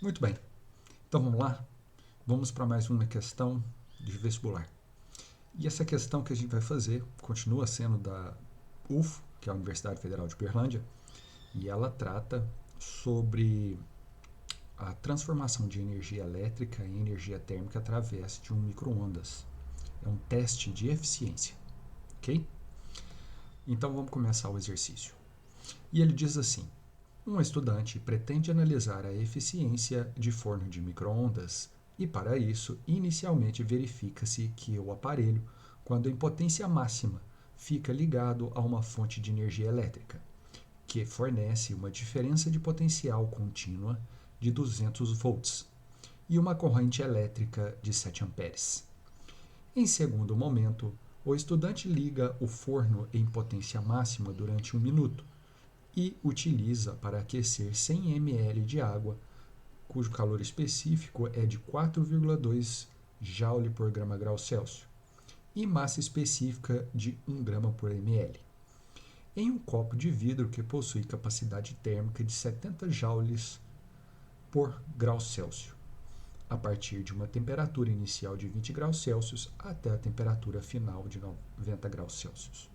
Muito bem, então vamos lá? Vamos para mais uma questão de vestibular. E essa questão que a gente vai fazer continua sendo da UFO, que é a Universidade Federal de Uberlândia, e ela trata sobre a transformação de energia elétrica em energia térmica através de um micro-ondas. É um teste de eficiência, ok? Então vamos começar o exercício. E ele diz assim: um estudante pretende analisar a eficiência de forno de micro-ondas e, para isso, inicialmente verifica-se que o aparelho, quando em potência máxima, fica ligado a uma fonte de energia elétrica, que fornece uma diferença de potencial contínua de 200 volts e uma corrente elétrica de 7 amperes. Em segundo momento, o estudante liga o forno em potência máxima durante 1 minuto e utiliza para aquecer 100 ml de água, cujo calor específico é de 4,2 Joule por grama grau Celsius, e massa específica de 1 grama por ml, em um copo de vidro que possui capacidade térmica de 70 joules por grau Celsius, a partir de uma temperatura inicial de 20 graus Celsius até a temperatura final de 90 graus Celsius.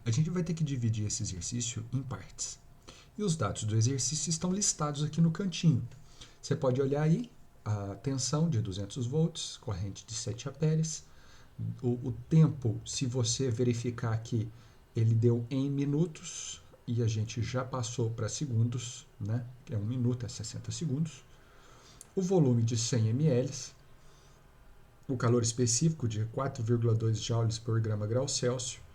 A gente vai ter que dividir esse exercício em partes. E os dados do exercício estão listados aqui no cantinho. Você pode olhar aí a tensão de 200 volts, corrente de 7 amperes. O tempo, se você verificar aqui, ele deu em minutos e a gente já passou para segundos, né? É 1 minuto, é 60 segundos. O volume de 100 ml, o calor específico de 4,2 joules por grama grau Celsius,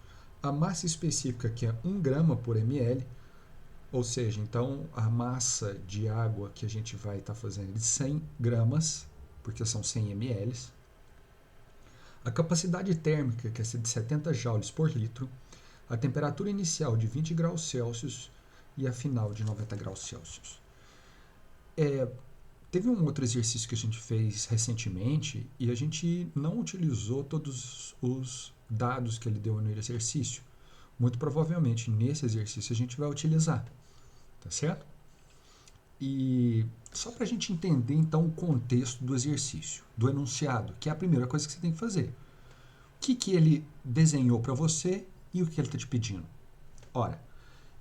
a massa específica que é 1 grama por ml, ou seja, então a massa de água que a gente vai estar fazendo de 100 gramas, porque são 100 ml, a capacidade térmica que é de 70 joules por litro, a temperatura inicial de 20 graus Celsius e a final de 90 graus Celsius. Teve um outro exercício que a gente fez recentemente e a gente não utilizou todos os dados que ele deu no exercício. Muito provavelmente nesse exercício a gente vai utilizar, tá certo? E só para a gente entender então o contexto do exercício, do enunciado, que é a primeira coisa que você tem que fazer. O que ele desenhou para você e o que ele está te pedindo? Ora,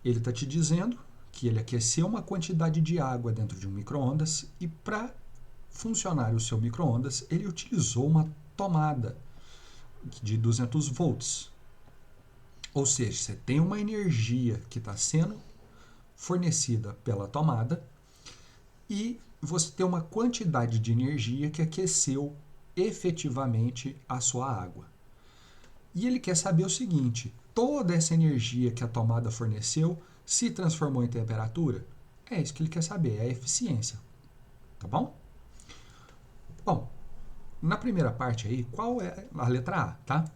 ele está te dizendo que ele aqueceu uma quantidade de água dentro de um micro-ondas e para funcionar o seu micro-ondas ele utilizou uma tomada de 200 volts. Ou seja, você tem uma energia que está sendo fornecida pela tomada e você tem uma quantidade de energia que aqueceu efetivamente a sua água. E ele quer saber o seguinte: toda essa energia que a tomada forneceu se transformou em temperatura? É isso que ele quer saber, é a eficiência. Tá bom? Bom, na primeira parte aí, qual é a letra A, tá?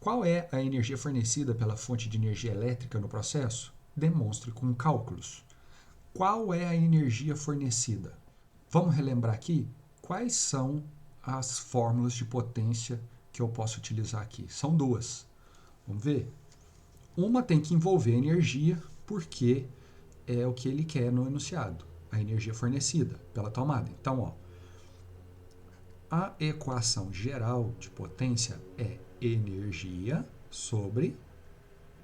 Qual é a energia fornecida pela fonte de energia elétrica no processo? Demonstre com cálculos. Qual é a energia fornecida? Vamos relembrar aqui quais são as fórmulas de potência que eu posso utilizar aqui. São duas. Vamos ver? Uma tem que envolver energia, porque é o que ele quer no enunciado, a energia fornecida pela tomada. Então, ó, a equação geral de potência é energia sobre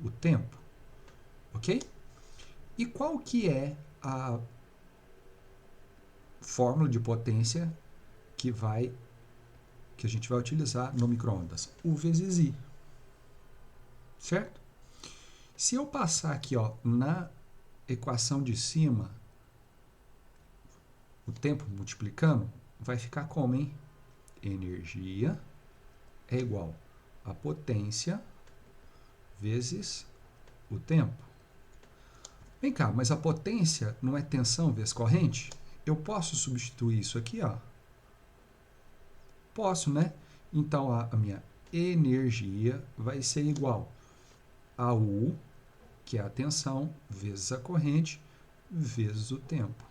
o tempo, ok? E qual que é a fórmula de potência que a gente vai utilizar no micro-ondas? U vezes I, certo? Se eu passar aqui, ó, na equação de cima, o tempo multiplicando, vai ficar como, hein? Energia é igual a potência vezes o tempo. Vem cá, mas a potência não é tensão vezes corrente? Eu posso substituir isso aqui, ó? Posso, né? Então a minha energia vai ser igual a U, que é a tensão, vezes a corrente, vezes o tempo.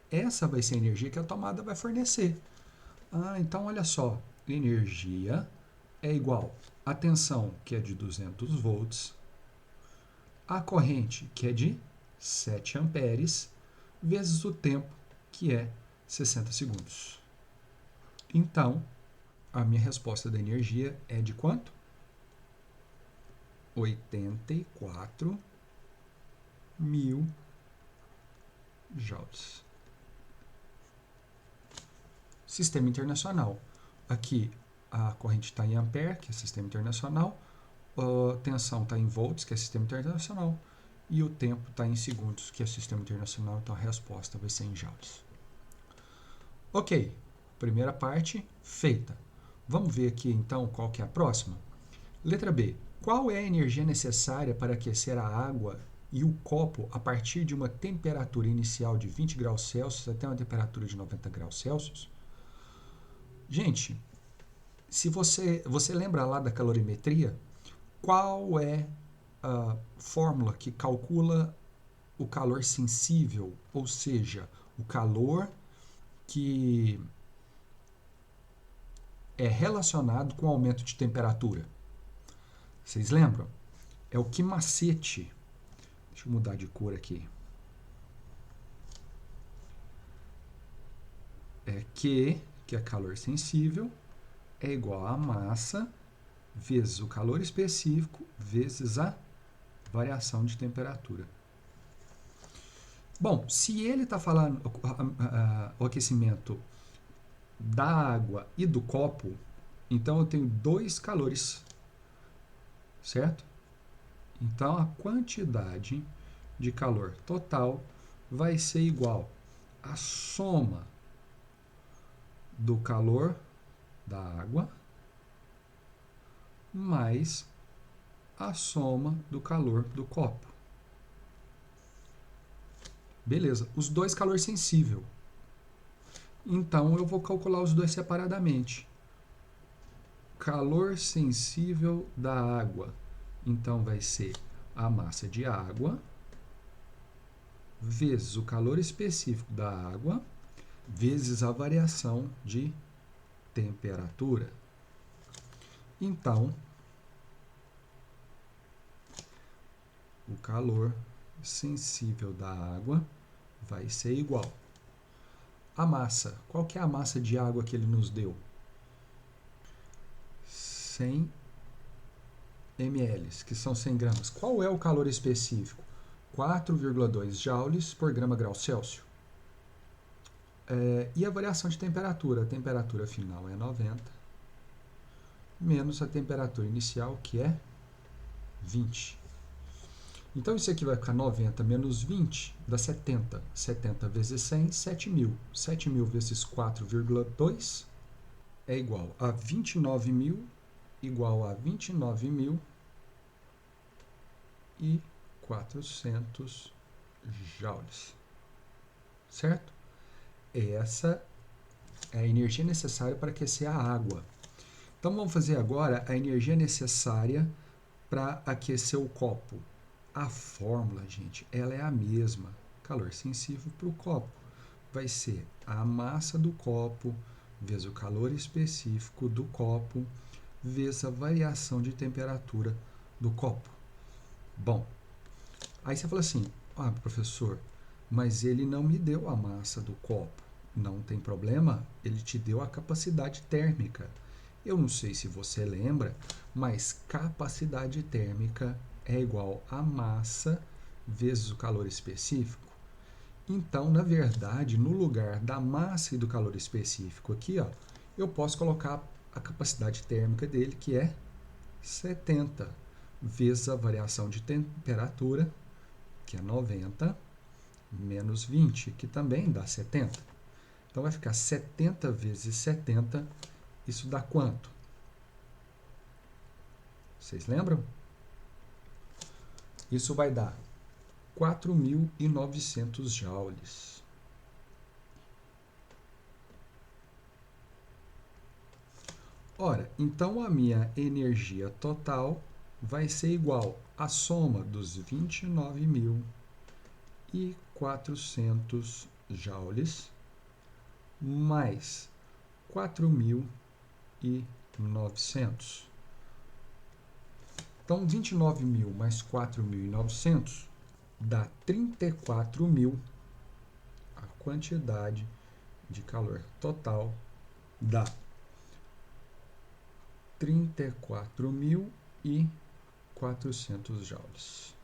Essa vai ser a energia que a tomada vai fornecer. Ah, então olha só, energia é igual a tensão, que é de 200 volts, a corrente, que é de 7 amperes, vezes o tempo, que é 60 segundos. Então, a minha resposta da energia é de quanto? 84.000 joules. Sistema internacional. Aqui a corrente está em ampere, que é sistema internacional. A tensão está em volts, que é sistema internacional. E o tempo está em segundos, que é sistema internacional. Então a resposta vai ser em joules. Ok, primeira parte feita. Vamos ver aqui então qual que é a próxima? Letra B. Qual é a energia necessária para aquecer a água e o copo a partir de uma temperatura inicial de 20 graus Celsius até uma temperatura de 90 graus Celsius? Gente, se você lembra lá da calorimetria, qual é a fórmula que calcula o calor sensível, ou seja, o calor que é relacionado com o aumento de temperatura? Vocês lembram? É o Q-macete. Deixa eu mudar de cor aqui. É Q, que é calor sensível, é igual a massa vezes o calor específico vezes a variação de temperatura. Bom, se ele está falando o aquecimento da água e do copo, então eu tenho dois calores, certo? Então a quantidade de calor total vai ser igual à soma do calor da água mais a soma do calor do copo. Beleza, os dois calor sensível. Então eu vou calcular os dois separadamente. Calor sensível da água. Então vai ser a massa de água vezes o calor específico da água vezes a variação de temperatura. Então, o calor sensível da água vai ser igual a massa. Qual que é a massa de água que ele nos deu? 100 ml, que são 100 gramas. Qual é o calor específico? 4,2 joules por grama grau Celsius. E a variação de temperatura? A temperatura final é 90, menos a temperatura inicial, que é 20. Então, isso aqui vai ficar 90 menos 20, dá 70. 70 vezes 100, 7.000. 7.000 vezes 4,2 é igual a 29.000, igual a 29.400 joules. Certo? Essa é a energia necessária para aquecer a água. Então, vamos fazer agora a energia necessária para aquecer o copo. A fórmula, gente, ela é a mesma. Calor sensível para o copo vai ser a massa do copo vezes o calor específico do copo vezes a variação de temperatura do copo. Bom, aí você fala assim, professor, mas ele não me deu a massa do copo. Não tem problema, ele te deu a capacidade térmica. Eu não sei se você lembra, mas capacidade térmica é igual a massa vezes o calor específico. Então, na verdade, no lugar da massa e do calor específico aqui, eu posso colocar a capacidade térmica dele, que é 70, vezes a variação de temperatura, que é 90, menos 20, que também dá 70. Então, vai ficar 70 vezes 70, isso dá quanto? Vocês lembram? Isso vai dar 4.900 joules. Ora, então a minha energia total vai ser igual à soma dos 29.400 joules mais 4.900. Então, 29.000 mais 4.900 dá 34.000, a quantidade de calor total dá 34.400 joules.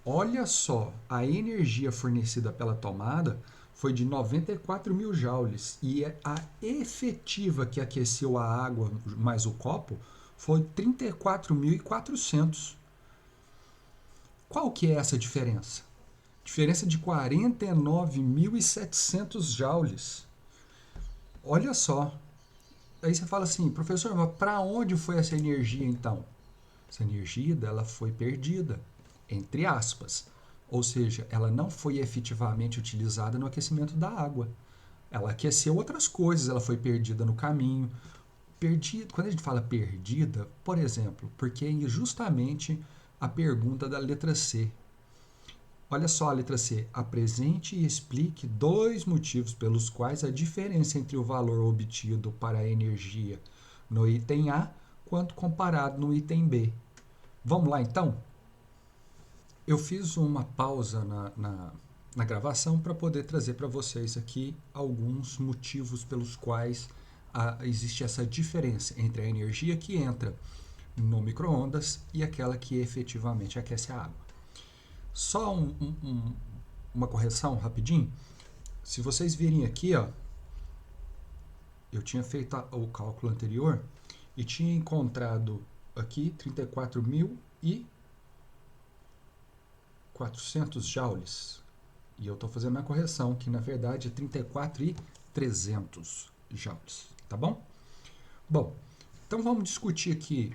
Olha só, a energia fornecida pela tomada foi de 94.000 joules e a efetiva que aqueceu a água mais o copo foi 34.400. Qual que é essa diferença? Diferença de 49.700 joules. Olha só. Aí você fala assim, professor, mas para onde foi essa energia então? Essa energia dela foi perdida, entre aspas. Ou seja, ela não foi efetivamente utilizada no aquecimento da água. Ela aqueceu outras coisas, ela foi perdida no caminho. Perdida, quando a gente fala perdida, por exemplo, porque é justamente a pergunta da letra C. Olha só a letra C. Apresente e explique 2 motivos pelos quais a diferença entre o valor obtido para a energia no item A quanto comparado no item B. Vamos lá então? Eu fiz uma pausa na gravação para poder trazer para vocês aqui alguns motivos pelos quais existe essa diferença entre a energia que entra no micro-ondas e aquela que efetivamente aquece a água. Só uma correção rapidinho. Se vocês virem aqui, ó, eu tinha feito o cálculo anterior e tinha encontrado aqui 34.400 joules. E eu estou fazendo a correção, que na verdade é 34.300 joules, tá bom? Bom, então vamos discutir aqui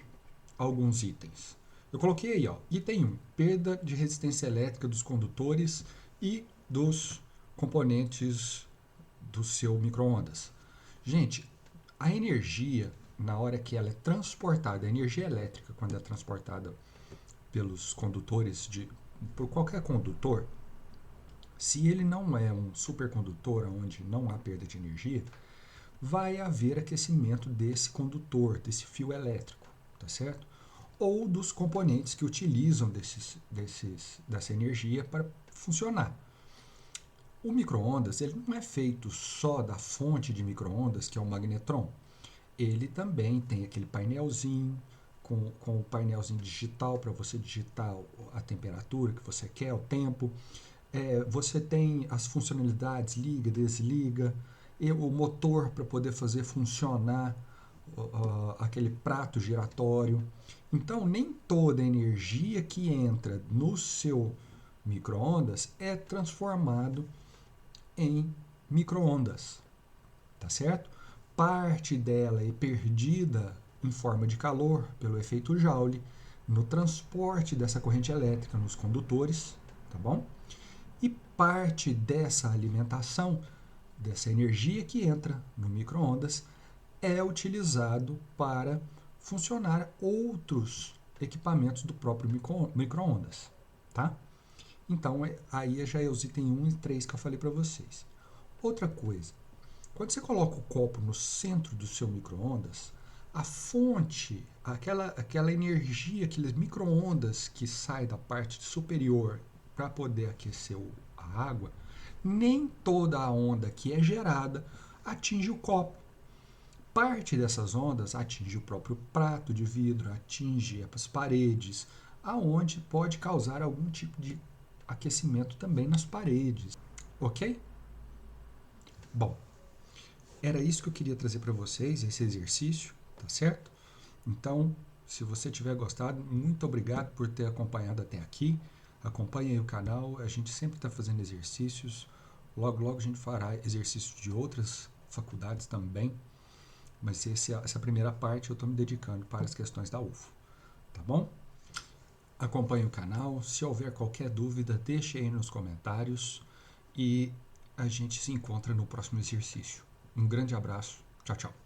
alguns itens. Eu coloquei aí, ó, item 1, perda de resistência elétrica dos condutores e dos componentes do seu micro-ondas. Gente, a energia, na hora que ela é transportada, a energia elétrica, quando é transportada pelos condutores, por qualquer condutor, se ele não é um supercondutor, onde não há perda de energia, vai haver aquecimento desse condutor, desse fio elétrico, tá certo? Ou dos componentes que utilizam dessa energia para funcionar. O micro-ondas ele não é feito só da fonte de micro-ondas, que é o magnetron. Ele também tem aquele painelzinho, com o painelzinho digital para você digitar a temperatura que você quer, o tempo. Você tem as funcionalidades, liga, desliga, e o motor para poder fazer funcionar aquele prato giratório. Então, nem toda a energia que entra no seu micro-ondas é transformado em micro-ondas, tá certo? Parte dela é perdida em forma de calor pelo efeito Joule no transporte dessa corrente elétrica nos condutores, tá bom? E parte dessa alimentação, dessa energia que entra no micro-ondas, é utilizado para funcionar outros equipamentos do próprio micro-ondas, tá? Então, aí já é os itens 1 e 3 que eu falei para vocês. Outra coisa, quando você coloca o copo no centro do seu micro-ondas, a fonte, aquela energia, aqueles micro-ondas que sai da parte superior para poder aquecer a água, nem toda a onda que é gerada atinge o copo. Parte dessas ondas atinge o próprio prato de vidro, atinge as paredes, aonde pode causar algum tipo de aquecimento também nas paredes, ok? Bom, era isso que eu queria trazer para vocês, esse exercício, tá certo? Então, se você tiver gostado, muito obrigado por ter acompanhado até aqui. Acompanhe aí o canal, a gente sempre está fazendo exercícios. Logo, logo a gente fará exercícios de outras faculdades também. Mas essa primeira parte eu estou me dedicando para as questões da UFO, tá bom? Acompanhe o canal, se houver qualquer dúvida, deixe aí nos comentários e a gente se encontra no próximo exercício. Um grande abraço, tchau, tchau.